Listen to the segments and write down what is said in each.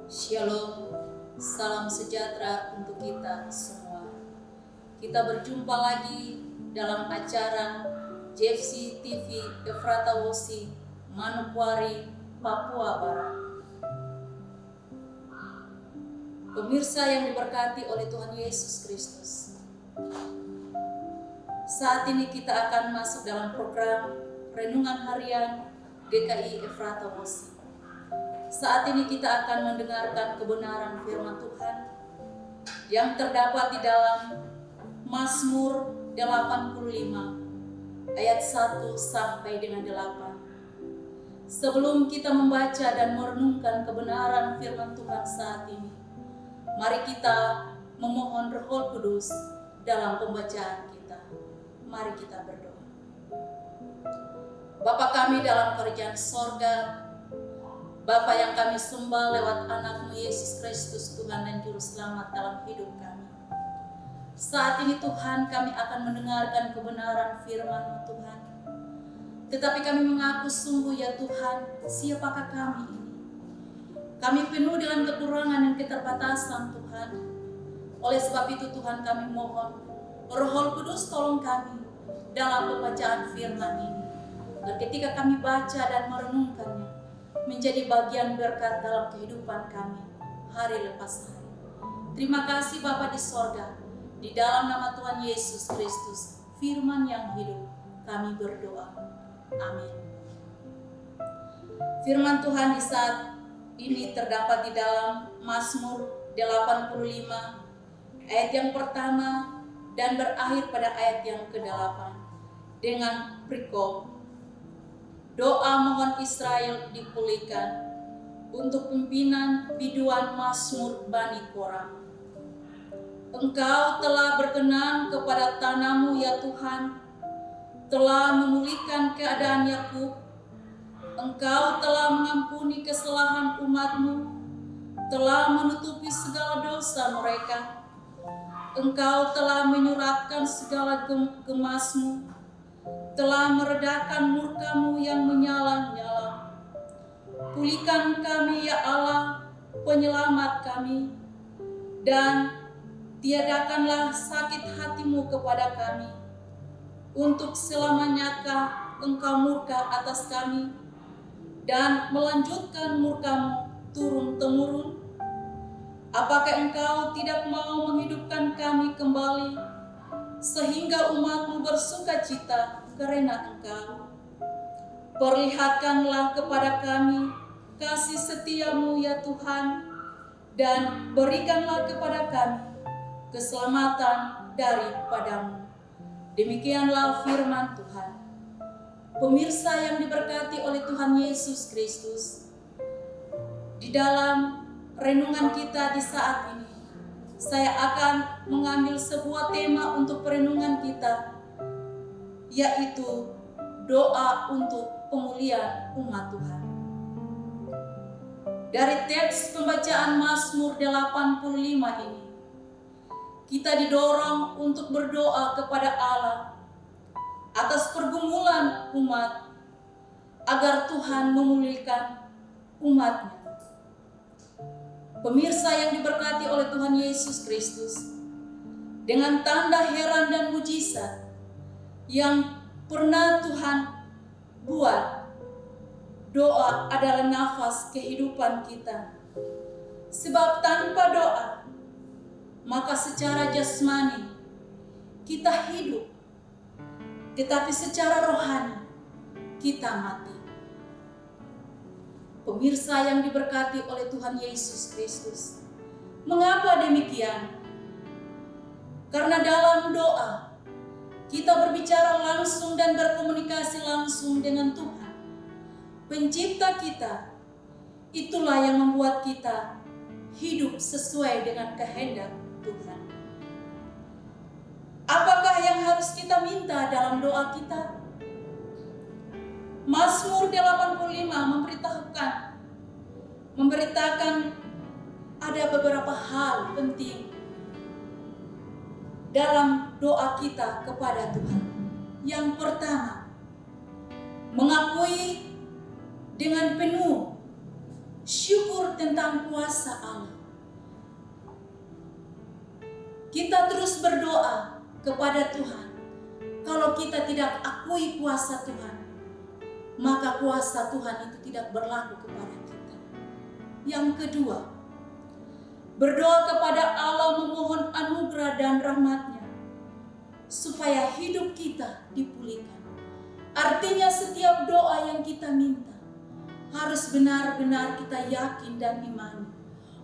Shalom, salam sejahtera untuk kita semua. Kita berjumpa lagi dalam acara JFC TV Ephrata Wosi, Manokwari, Papua Barat. Pemirsa yang diberkati oleh Tuhan Yesus Kristus, saat ini kita akan masuk dalam program Renungan Harian GKI Ephrata Wosi. Saat ini kita akan mendengarkan kebenaran firman Tuhan yang terdapat di dalam Mazmur 85 ayat 1 sampai dengan 8. Sebelum kita membaca dan merenungkan kebenaran firman Tuhan saat ini, mari kita memohon Roh Kudus dalam pembacaan kita. Mari kita berdoa. Bapa kami dalam kerajaan sorga, Bapa yang kami sembah lewat anak-Mu Yesus Kristus, Tuhan dan Juru Selamat dalam hidup kami. Saat ini Tuhan, kami akan mendengarkan kebenaran firman-Mu Tuhan. Tetapi kami mengaku sungguh ya Tuhan, siapakah kami ini? Kami penuh dengan kekurangan dan keterbatasan Tuhan. Oleh sebab itu Tuhan, kami mohon Roh Kudus tolong kami dalam pembacaan firman ini. Dan ketika kami baca dan merenungkannya, menjadi bagian berkat dalam kehidupan kami hari lepas hari. Terima kasih Bapa di sorga, di dalam nama Tuhan Yesus Kristus, firman yang hidup, kami berdoa. Amin. Firman Tuhan di saat ini terdapat di dalam Mazmur 85 ayat yang pertama dan berakhir pada ayat yang ke-8 dengan perikop doa mohon Israel dipulihkan untuk pimpinan biduan Mazmur Bani Korah. Engkau telah berkenan kepada tanah-Mu ya Tuhan, telah memulihkan keadaan Yakub. Engkau telah mengampuni kesalahan umat-Mu, telah menutupi segala dosa mereka. Engkau telah menyuratkan segala gemas-Mu, telah meredakan murka-Mu yang menyala-nyala. Pulihkan kami ya Allah, penyelamat kami, dan tiadakanlah sakit hati-Mu kepada kami. Untuk selamanyakah Engkau murka atas kami, dan melanjutkan murka-Mu turun-temurun? Apakah Engkau tidak mau menghidupkan kami kembali, sehingga umat-Mu bersuka cita karena Engkau? Perlihatkanlah kepada kami kasih setia-Mu ya Tuhan, dan berikanlah kepada kami keselamatan daripada-Mu. Demikianlah firman Tuhan. Pemirsa yang diberkati oleh Tuhan Yesus Kristus, di dalam renungan kita di saat ini, saya akan mengambil sebuah tema untuk perenungan kita, yaitu doa untuk pemulihan umat Tuhan. Dari teks pembacaan Mazmur 85 ini, kita didorong untuk berdoa kepada Allah atas pergumulan umat, agar Tuhan memulihkan umat-Nya. Pemirsa yang diberkati oleh Tuhan Yesus Kristus, dengan tanda heran dan mujizat yang pernah Tuhan buat, doa adalah nafas kehidupan kita. Sebab tanpa doa, maka secara jasmani kita hidup, tetapi secara rohani kita mati. Pemirsa yang diberkati oleh Tuhan Yesus Kristus, mengapa demikian? Karena dalam doa kita berbicara langsung dan berkomunikasi langsung dengan Tuhan, Pencipta kita. Itulah yang membuat kita hidup sesuai dengan kehendak Tuhan. Apakah yang harus kita minta dalam doa kita? Mazmur 85 memberitakan ada beberapa hal penting dalam doa kita kepada Tuhan. Yang pertama, mengakui dengan penuh syukur tentang kuasa Allah. Kita terus berdoa kepada Tuhan. Kalau kita tidak akui kuasa Tuhan, maka kuasa Tuhan itu tidak berlaku kepada kita. Yang kedua, berdoa kepada Allah memohon anugerah dan rahmat-Nya supaya hidup kita dipulihkan. Artinya setiap doa yang kita minta harus benar-benar kita yakin dan imani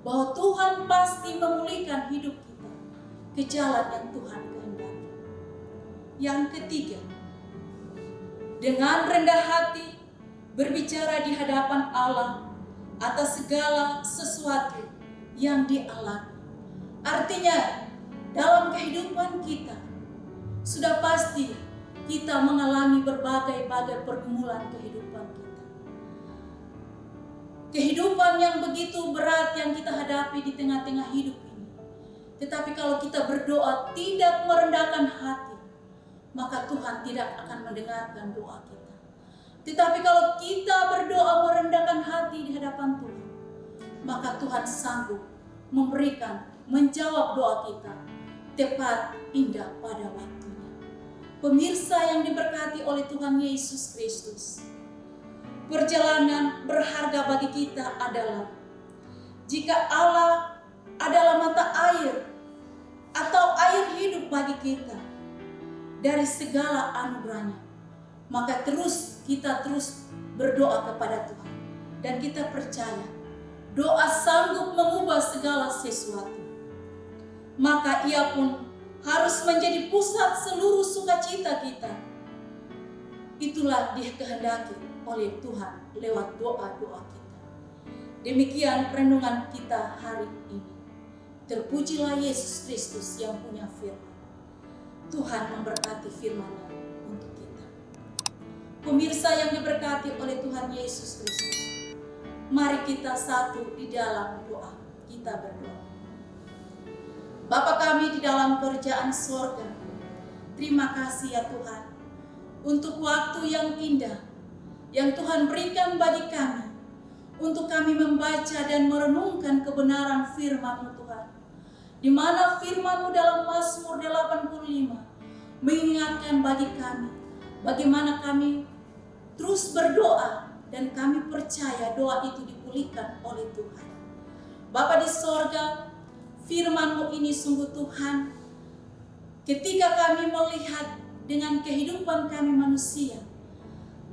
bahwa Tuhan pasti memulihkan hidup kita ke jalan yang Tuhan kehendaki. Yang ketiga, dengan rendah hati berbicara di hadapan Allah atas segala sesuatu yang dialami. Artinya dalam kehidupan kita sudah pasti kita mengalami berbagai pergumulan kehidupan kita. Kehidupan yang begitu berat yang kita hadapi di tengah-tengah hidup ini. Tetapi kalau kita berdoa tidak merendahkan hati, maka Tuhan tidak akan mendengarkan doa kita. Tetapi kalau kita berdoa merendahkan hati di hadapan Tuhan, maka Tuhan sanggup menjawab doa kita tepat indah pada waktunya. Pemirsa yang diberkati oleh Tuhan Yesus Kristus, perjalanan berharga bagi kita adalah jika Allah adalah mata air atau air hidup bagi kita dari segala anugerahnya, maka kita terus berdoa kepada Tuhan dan kita percaya doa sanggup mengubah segala sesuatu. Maka Ia pun harus menjadi pusat seluruh sukacita kita. Itulah dikehendaki oleh Tuhan lewat doa-doa kita. Demikian renungan kita hari ini. Terpujilah Yesus Kristus yang punya firman. Tuhan memberkati firman-Nya untuk kita. Pemirsa yang diberkati oleh Tuhan Yesus Kristus, mari kita satu di dalam doa. Kita berdoa. Bapa kami di dalam kerajaan sorga, terima kasih ya Tuhan untuk waktu yang indah yang Tuhan berikan bagi kami untuk kami membaca dan merenungkan kebenaran firman-Mu Tuhan, di mana firman-Mu dalam Mazmur 85 mengingatkan bagi kami bagaimana kami terus berdoa dan kami percaya doa itu dipulihkan oleh Tuhan. Bapa di sorga, firman-Mu ini sungguh Tuhan, ketika kami melihat dengan kehidupan kami manusia,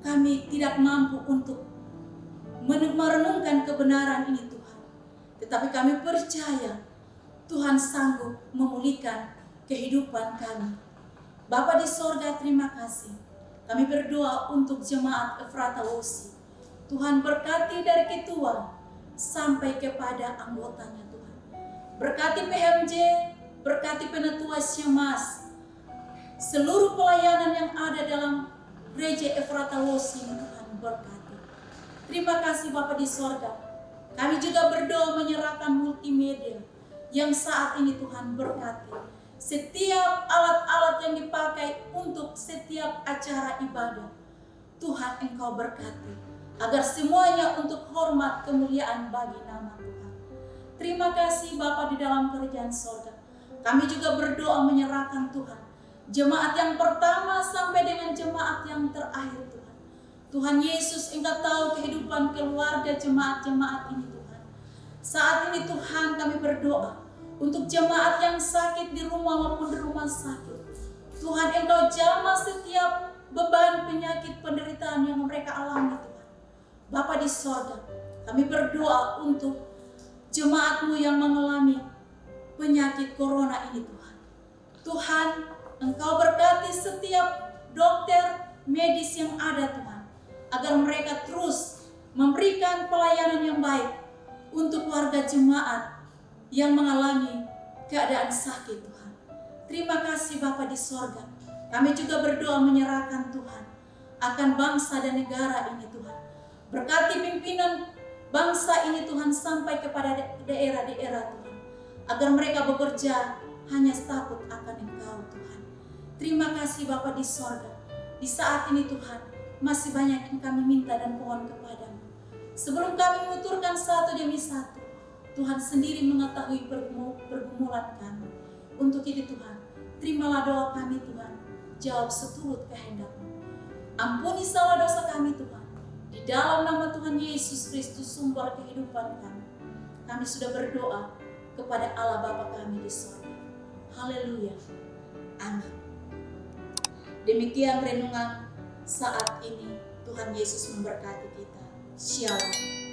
kami tidak mampu untuk merenungkan kebenaran ini Tuhan. Tetapi kami percaya Tuhan sanggup memulihkan kehidupan kami. Bapa di sorga, terima kasih. Kami berdoa untuk jemaat Ephrata Wosi. Tuhan berkati dari ketua sampai kepada anggotanya Tuhan. Berkati PMJ, berkati penetua Syamas, seluruh pelayanan yang ada dalam gereja Ephrata Wosi, Tuhan berkati. Terima kasih Bapa di sorga. Kami juga berdoa menyerahkan multimedia yang saat ini Tuhan berkati. Setiap alat-alat yang dipakai untuk setiap acara ibadah, Tuhan Engkau berkati, agar semuanya untuk hormat kemuliaan bagi nama Tuhan. Terima kasih Bapa di dalam kerajaan sorga. Kami juga berdoa menyerahkan Tuhan jemaat yang pertama sampai dengan jemaat yang terakhir Tuhan. Tuhan Yesus, Engkau tahu kehidupan keluarga jemaat-jemaat ini Tuhan. Saat ini Tuhan kami berdoa untuk jemaat yang sakit di rumah maupun di rumah sakit. Tuhan Engkau jamah setiap beban, penyakit, penderitaan yang mereka alami Tuhan. Bapa di sorga, kami berdoa untuk jemaat-Mu yang mengalami penyakit corona ini Tuhan. Tuhan, Engkau berkati setiap dokter medis yang ada Tuhan, agar mereka terus memberikan pelayanan yang baik untuk warga jemaat yang mengalami keadaan sakit Tuhan. Terima kasih Bapa di sorga. Kami juga berdoa menyerahkan Tuhan akan bangsa dan negara ini Tuhan. Berkati pimpinan bangsa ini Tuhan sampai kepada daerah-daerah Tuhan, agar mereka bekerja hanya takut akan Engkau Tuhan. Terima kasih Bapa di sorga. Di saat ini Tuhan, masih banyak yang kami minta dan mohon kepadamu. Sebelum kami menuturkan satu demi satu, Tuhan sendiri mengetahui pergumulan kami. Untuk itu Tuhan, terimalah doa kami Tuhan, jawab seturut kehendak-Mu. Ampuni salah dosa kami Tuhan, di dalam nama Tuhan Yesus Kristus sumber kehidupan kami. Kami sudah berdoa kepada Allah Bapa kami di sorga. Haleluya. Amin. Demikian renungan saat ini. Tuhan Yesus memberkati kita. Shalom.